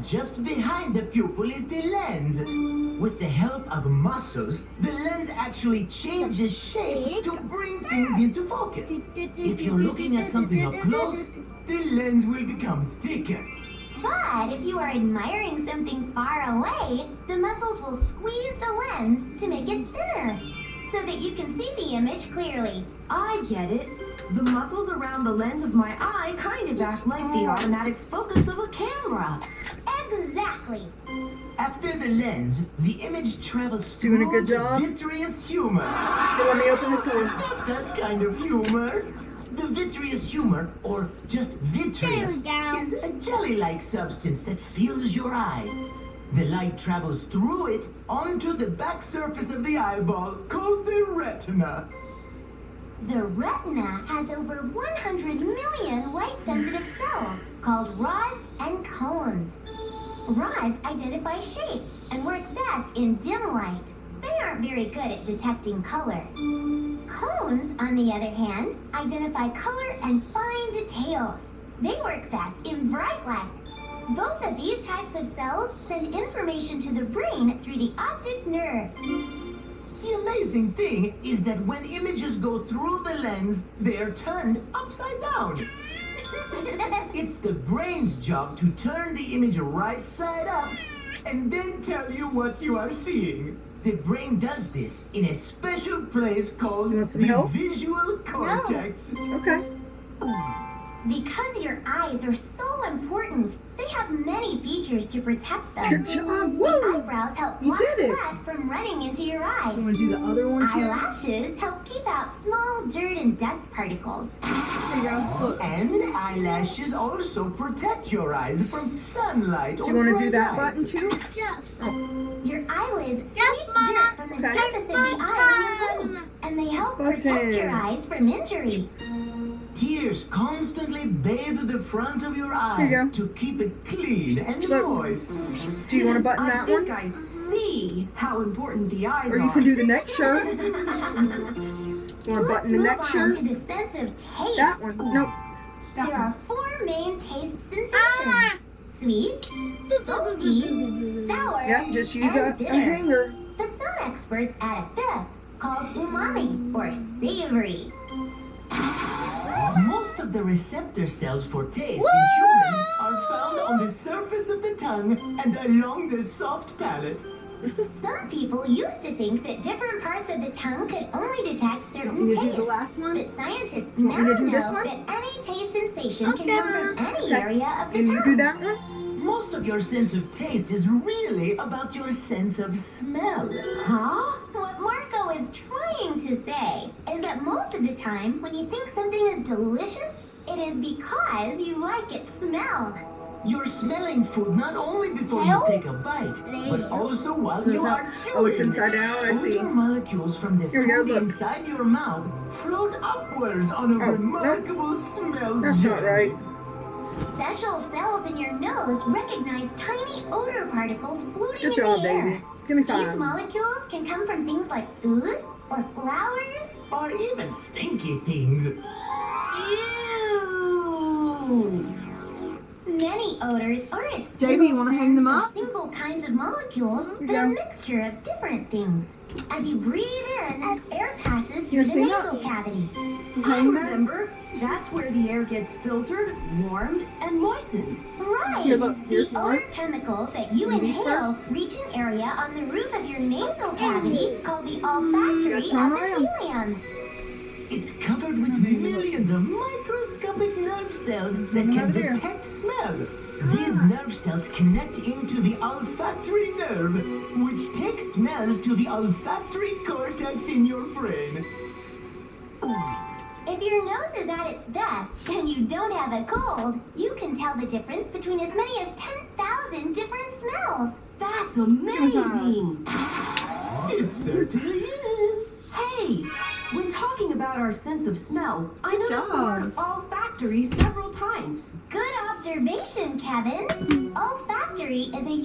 Just behind the pupil is the lens. With the help of muscles, the lens actually changes shape to bring things into focus. If you're looking at something up close, the lens will become thicker. But if you are admiring something far away, the muscles will squeeze the lens to make it thinner, so that you can see the image clearly. I get it. The muscles around the lens of my eye kind of act like the automatic focus of a camera. Exactly. After the lens, the image travels Doing a through good job. the vitreous humor. Here, let me open this door. Not that kind of humor. The vitreous humor, or just vitreous, is a jelly-like substance that fills your eye. The light travels through it onto the back surface of the eyeball, called the retina. The retina has over 100 million light-sensitive cells called rods and cones. Rods identify shapes and work best in dim light. They aren't very good at detecting color. Cones, on the other hand, identify color and fine details. They work best in bright light. Both of these types of cells send information to the brain through the optic nerve. The amazing thing is that when images go through the lens, they are turned upside down. It's the brain's job to turn the image right side up and then tell you what you are seeing. The brain does this in a special place called the visual cortex. Okay. Because your eyes are so important, they have many features to protect them. Good job. The Woo! eyebrows help You block did it. sweat from running into your eyes. You want to do the other ones here? Eyelashes help keep out small dirt and dust particles. There you go. Look. And eyelashes also protect your eyes from sunlight. Do you want to do that button too? Yes. Your eyelids sweep dirt from the surface of the eye when you blink, and they help protect your eyes from injury. Tears constantly bathe the front of your eye Here you go. to keep it clean and Look. moist. Do you want to button that one? I see how important the eyes Or are. you can do the next shirt. You want to button the Let's next move on shirt? to the sense of taste. That one. Nope. That There one. are 4 main taste sensations. Sweet, salty, sour, Yeah, just use and a bitter. hanger. But some experts add a 5th, called umami, or savory. Most of the receptor cells for taste in humans are found on the surface of the tongue and along the soft palate. Some people used to think that different parts of the tongue could only detect certain You want me to do tastes. the last one? But scientists You want now me to do know this one? that any taste sensation Okay. can come from any Okay. area of the And tongue. you do that one? Most of your sense of taste is really about your sense of smell. Huh? What Marco is trying to say is that most of the time when you think something is delicious, it is because you like its smell. You're smelling food not only before you take a bite, but also while you are chewing. Oh, it's inside out? I see. Odor molecules from the Here we go, food look. inside your mouth float upwards on a Oh, remarkable smell That's not journey. right. Special cells in your nose recognize tiny odor particles floating Good in job, the air. baby. Give me These 5. molecules can come from things like food or flowers. Or even stinky things. Ew. Many odors aren't Davey, you wanna hang them single up? scents or single kinds of molecules, you but a go. mixture of different things. As you breathe in, air passes through Here's the the nasal cavity. I remember. That's where the air gets filtered, warmed, and moistened. Right. Here, look, here's the one. odor chemicals that you And these inhale first? reach an area on the roof of your nasal cavity called the olfactory Gotta turn around. epithelium. It's covered with millions of microscopic nerve cells that can over there. detect smell. These nerve cells connect into the olfactory nerve, which takes smells to the olfactory cortex in your brain. If your nose is at its best and you don't have a cold, you can tell the difference between as many as 10,000 different smells. That's amazing. It certainly is. Hey, when talking about our sense of smell, I Good noticed the job. word olfactory several times. Good observation, Kevin. Olfactory is a